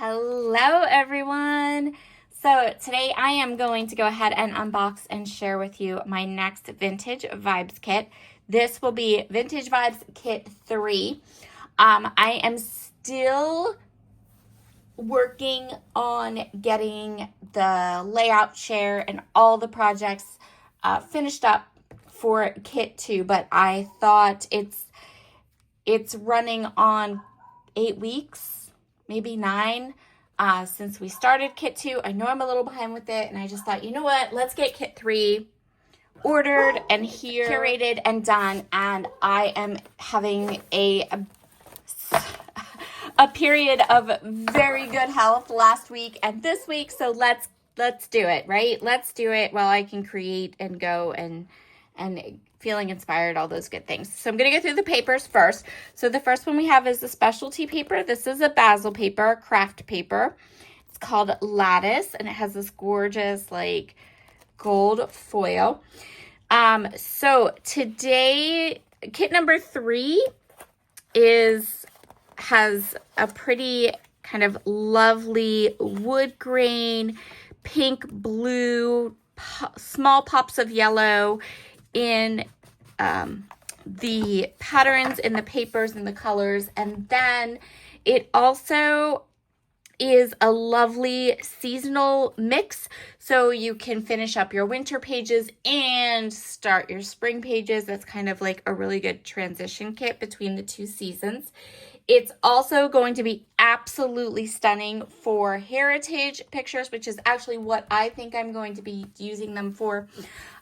Hello everyone. So today I am going to go ahead and unbox and share with you my next Vintage Vibes kit. This will be Vintage Vibes Kit 3. I am still working on getting the layout share and all the projects finished up for Kit 2, but I thought it's running on 8 weeks, maybe 9, since we started Kit 2. I know I'm a little behind with it, and I just thought, you know what, let's get Kit 3 ordered and here, curated and done, and I am having a period of very good health last week and this week, so let's do it, right? Let's do it while I can create and go and feeling inspired, all those good things. So I'm going to go through the papers first. So the first one we have is the specialty paper. This is a basil paper, craft paper. It's called Lattice, and it has this gorgeous like gold foil. So today, kit number 3 has a pretty kind of lovely wood grain, pink, blue, small pops of yellow in the patterns in the papers and the colors. And then it also is a lovely seasonal mix, so you can finish up your winter pages and start your spring pages. That's kind of like a really good transition kit between the two seasons. It's also going to be absolutely stunning for heritage pictures, which is actually what I think I'm going to be using them for.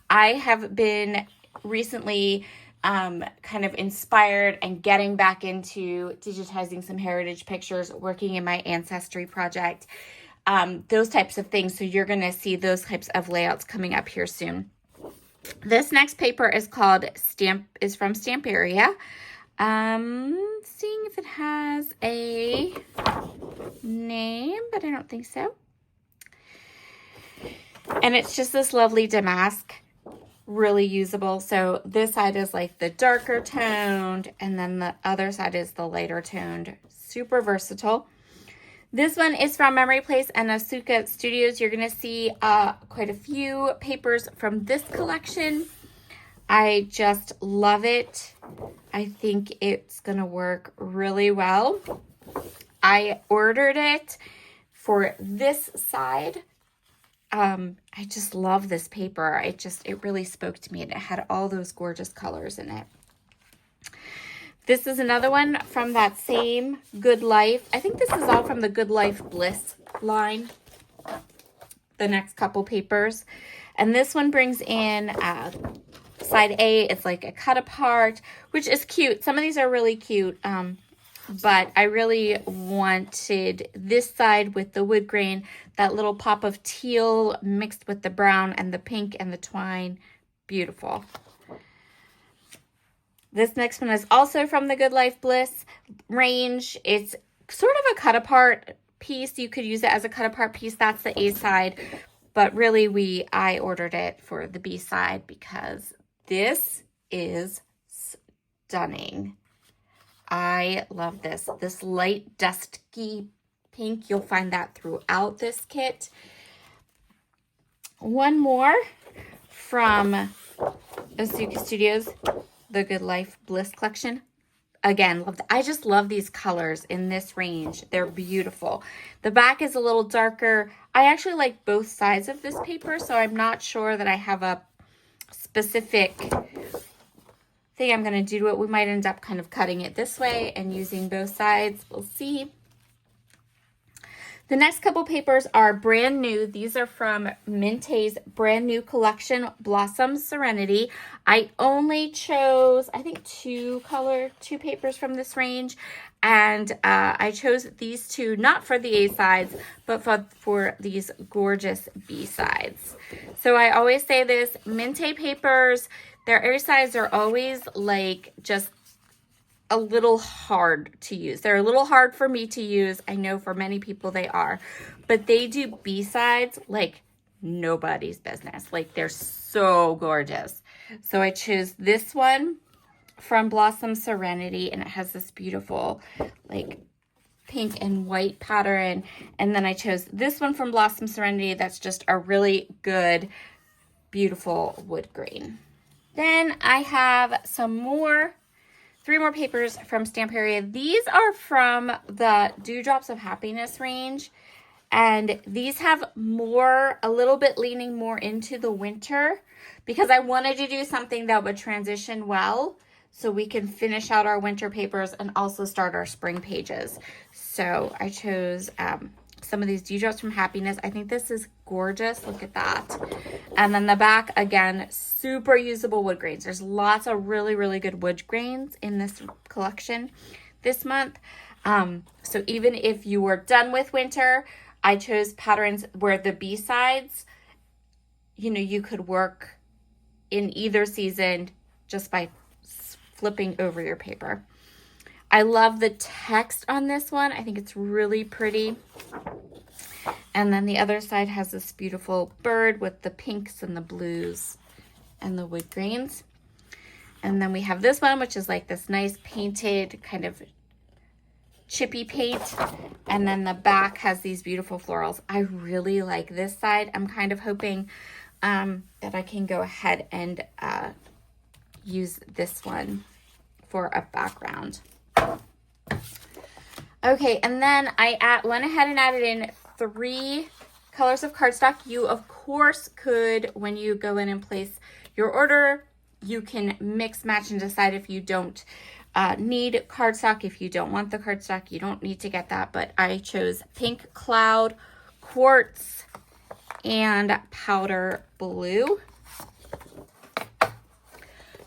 I have been recently kind of inspired and getting back into digitizing some heritage pictures, working in my ancestry project, those types of things. So you're going to see those types of layouts coming up here soon. This next paper is from Stamperia. Seeing if it has a name, but I don't think so. And it's just this lovely damask, really usable. So this side is like the darker toned, and then the other side is the lighter toned. Super versatile. This one is from Memory Place and Asuka Studios. You're going to see quite a few papers from this collection. I just love it. I think it's going to work really well. I ordered it for this side. I just love this paper. It really spoke to me, and it had all those gorgeous colors in it. This is another one from that same Good Life. I think this is all from the Good Life Bliss line, the next couple papers. And this one brings in side A. It's like a cut apart, which is cute. Some of these are really cute. But I really wanted this side with the wood grain, that little pop of teal mixed with the brown and the pink and the twine. Beautiful. This next one is also from the Good Life Bliss range. It's sort of a cut apart piece. You could use it as a cut apart piece. That's the A side. But really, I ordered it for the B side because this is stunning. I love this. This light dusky pink, you'll find that throughout this kit. One more from Asuka Studios, the Good Life Bliss collection. Again, I just love these colors in this range. They're beautiful. The back is a little darker. I actually like both sides of this paper, so I'm not sure that I have a specific thing I'm going to do to it. We might end up kind of cutting it this way and using both sides. We'll see. The next couple papers are brand new. These are from Minte's brand new collection, Blossom Serenity. I only chose, I think, two papers from this range. And I chose these two, not for the A sides, but for these gorgeous B sides. So I always say this, Minte papers, their A sides are always like just a little hard to use. They're a little hard for me to use. I know for many people they are, but they do B sides like nobody's business. Like they're so gorgeous. So I chose this one from Blossom Serenity, and it has this beautiful like pink and white pattern. And then I chose this one from Blossom Serenity. That's just a really good, beautiful wood grain. Then I have three more papers from Stamperia. These are from the Dewdrops of Happiness range. And these have a little bit leaning more into the winter, because I wanted to do something that would transition well so we can finish out our winter papers and also start our spring pages. So I chose some of these Dewdrops from Happiness. I think this is gorgeous. Look at that. And then the back, again, super usable wood grains. There's lots of really, really good wood grains in this collection this month. So even if you were done with winter, I chose patterns where the B-sides, you could work in either season just by flipping over your paper. I love the text on this one. I think it's really pretty. And then the other side has this beautiful bird with the pinks and the blues and the wood grains. And then we have this one, which is like this nice painted kind of chippy paint. And then the back has these beautiful florals. I really like this side. I'm kind of hoping that I can go ahead and use this one for a background. Okay, and then I went ahead and added in 3 colors of cardstock. You, of course, could, when you go in and place your order, you can mix, match, and decide if you don't need cardstock. If you don't want the cardstock, you don't need to get that. But I chose Pink Cloud, Quartz, and Powder Blue.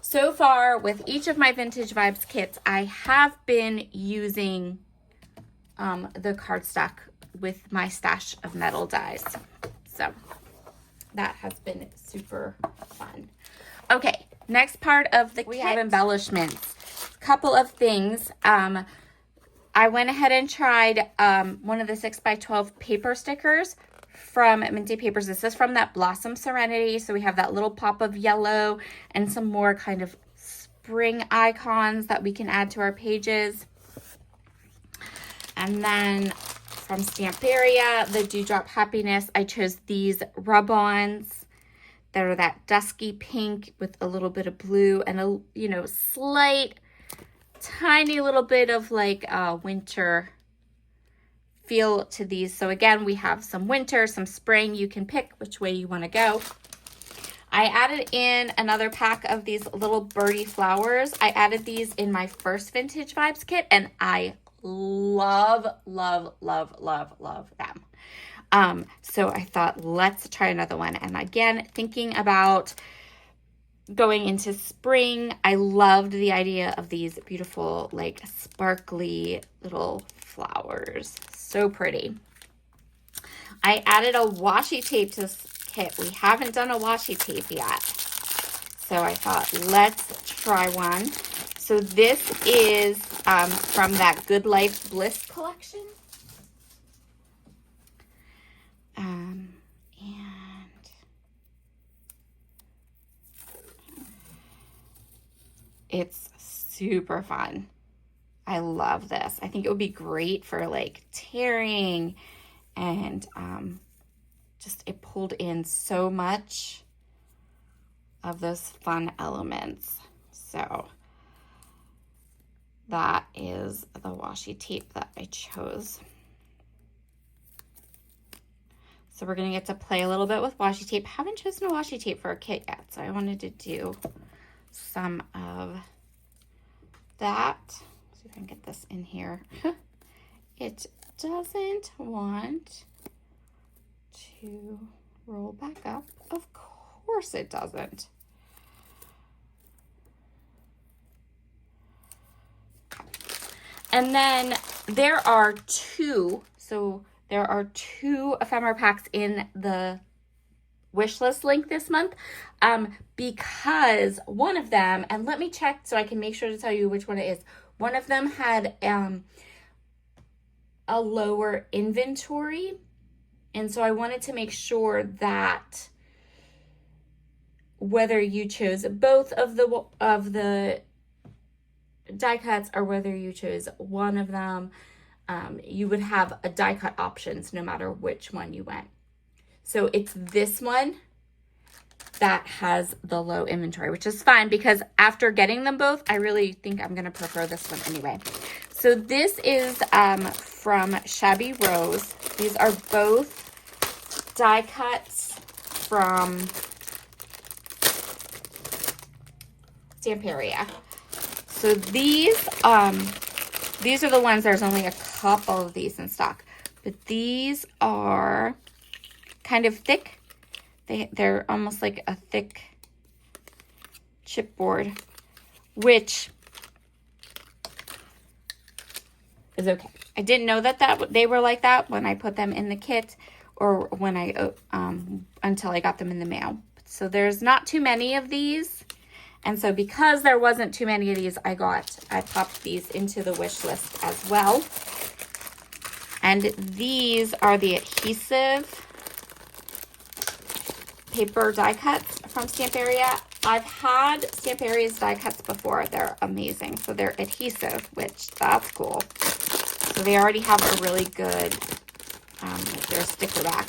So far, with each of my Vintage Vibes kits, I have been using the cardstock with my stash of metal dies. So that has been super fun. Okay, next part of the kit, we have embellishments. Couple of things. I went ahead and tried one of the 6x12 paper stickers from Minty Papers. This is from that Blossom Serenity. So we have that little pop of yellow and some more kind of spring icons that we can add to our pages. And then from Stamperia, the Dewdrop Happiness, I chose these rub-ons that are that dusky pink with a little bit of blue and a, slight, tiny little bit of like winter feel to these. So again, we have some winter, some spring. You can pick which way you want to go. I added in another pack of these little birdie flowers. I added these in my first Vintage Vibes kit, and I love, love, love, love, love them. So I thought, let's try another one. And again, thinking about going into spring, I loved the idea of these beautiful, like sparkly little flowers. So pretty. I added a washi tape to this kit. We haven't done a washi tape yet. So I thought, let's try one. So this is from that Good Life Bliss collection. And it's super fun. I love this. I think it would be great for like tearing, and just it pulled in so much of those fun elements. So that is the washi tape that I chose. So we're gonna get to play a little bit with washi tape. Haven't chosen a washi tape for a kit yet, so I wanted to do some of that. See if I can get this in here. It doesn't want to roll back up. Of course it doesn't. And then there are two ephemera packs in the wish list link this month, because one of them, and let me check so I can make sure to tell you which one it is. One of them had a lower inventory, and so I wanted to make sure that whether you chose both of the die cuts or whether you chose one of them, you would have a die cut options no matter which one you went. So it's this one that has the low inventory, which is fine because after getting them both, I really think I'm gonna prefer this one anyway. So this is from Shabby Rose. These are both die cuts from Stamperia. So these are the ones, there's only a couple of these in stock, but these are kind of thick. They're almost like a thick chipboard, which is okay. I didn't know that they were like that when I put them in the kit, or when I until I got them in the mail. So there's not too many of these, and so because there wasn't too many of these, I popped these into the wish list as well. And these are the adhesive paper die cuts from Stamperia. I've had Stamperia's die cuts before. They're amazing. So they're adhesive, which that's cool. So they already have a really good, they're sticker back.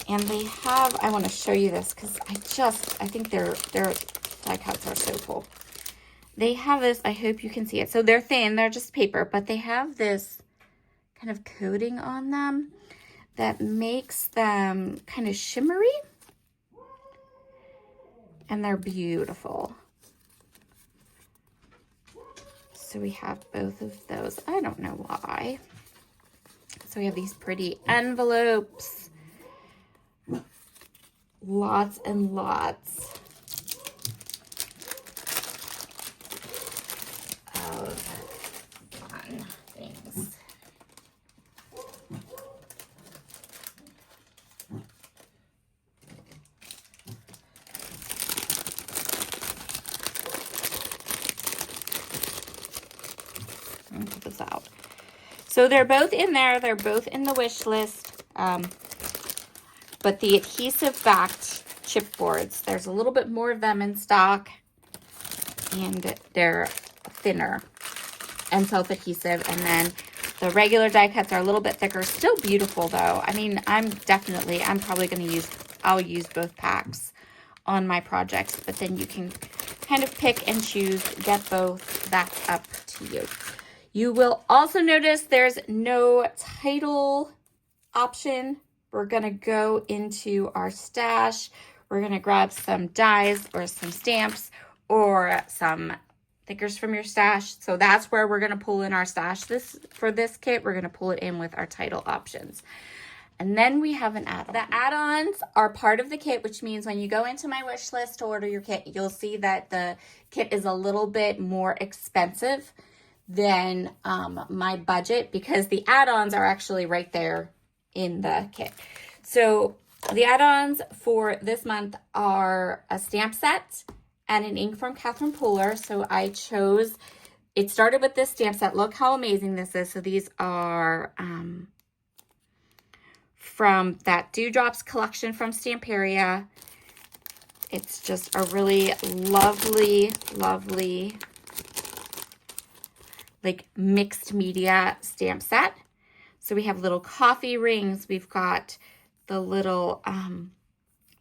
And they have, I want to show you this because I think their die cuts are so cool. They have this, I hope you can see it. So they're thin, they're just paper, but they have this kind of coating on them that makes them kind of shimmery, and they're beautiful. So we have both of those. I don't know why. So we have these pretty envelopes, lots and lots of fun things. Put this out. So they're both in there. They're both in the wish list. But the adhesive backed chipboards, there's a little bit more of them in stock, and they're thinner and self-adhesive. And then the regular die cuts are a little bit thicker. Still beautiful though. I mean, I'll use both packs on my projects, but then you can kind of pick and choose, get both. That's up to you. You will also notice there's no title option. We're gonna go into our stash. We're gonna grab some dies or some stamps or some stickers from your stash. So that's where we're gonna pull in our stash. For this kit, we're gonna pull it in with our title options. And then we have an add-on. The add-ons are part of the kit, which means when you go into my wish list to order your kit, you'll see that the kit is a little bit more expensive than my budget, because the add-ons are actually right there in the kit. So the add-ons for this month are a stamp set and an ink from Catherine Pooler. So I chose, it started with this stamp set. Look how amazing this is. So these are from that Dewdrops collection from Stamperia. It's just a really lovely, lovely, like mixed media stamp set. So we have little coffee rings. We've got the little,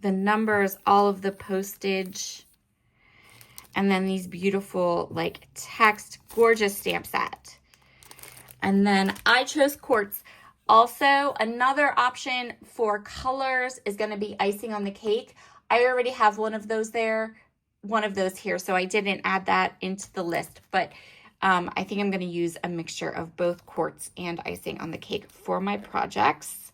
the numbers, all of the postage, and then these beautiful like text, gorgeous stamp set. And then I chose quartz. Also, another option for colors is going to be icing on the cake. I already have one of those here, so I didn't add that into the list, but I think I'm going to use a mixture of both quartz and icing on the cake for my projects.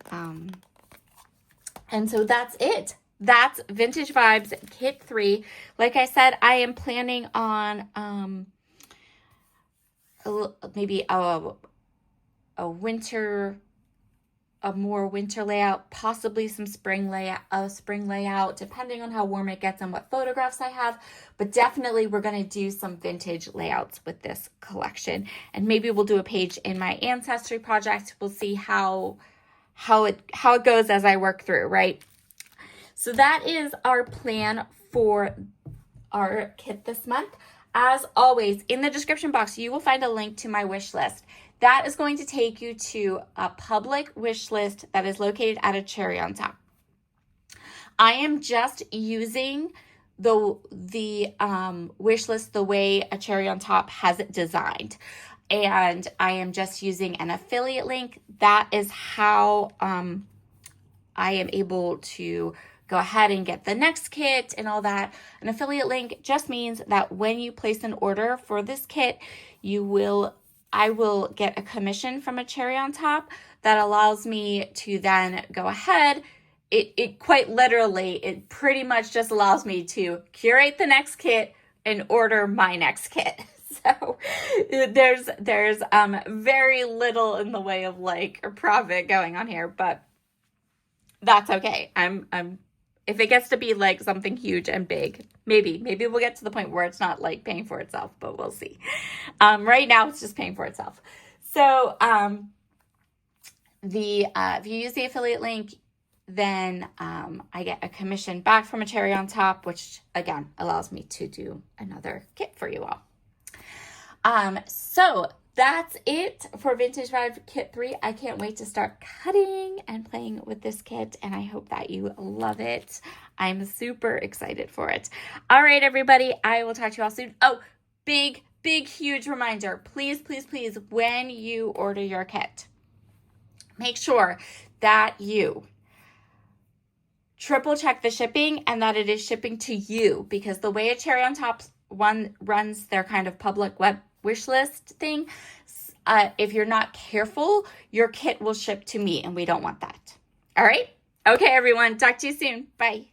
And so that's it. That's Vintage Vibes Kit 3. Like I said, I am planning on maybe a more winter layout, possibly some spring layout, depending on how warm it gets and what photographs I have. But definitely we're going to do some vintage layouts with this collection. And maybe we'll do a page in my ancestry project. We'll see how it goes as I work through, right? So that is our plan for our kit this month. as always, in the description box, you will find a link to my wish list. That is going to take you to a public wish list that is located at a cherry on top. I am just using the wish list the way a cherry on top has it designed. And I am just using an affiliate link. That is how I am able to go ahead and get the next kit and all that. An affiliate link just means that when you place an order for this kit, I will get a commission from a cherry on top that allows me to then go ahead. It quite literally, it pretty much just allows me to curate the next kit and order my next kit. So there's very little in the way of like profit going on here, but that's okay. I'm if it gets to be like something huge and big, maybe we'll get to the point where it's not like paying for itself, but we'll see. Right now it's just paying for itself. So if you use the affiliate link, then I get a commission back from a cherry on top, which again allows me to do another kit for you all. So that's it for Vintage Vibe Kit 3. I can't wait to start cutting and playing with this kit, and I hope that you love it. I'm super excited for it. All right, everybody, I will talk to you all soon. Oh, big, huge reminder. Please, please, please, when you order your kit, make sure that you triple check the shipping and that it is shipping to you, because the way a cherry on top one runs their kind of public web wish list thing, if you're not careful, your kit will ship to me, and we don't want that. All right? Okay, everyone. Talk to you soon. Bye.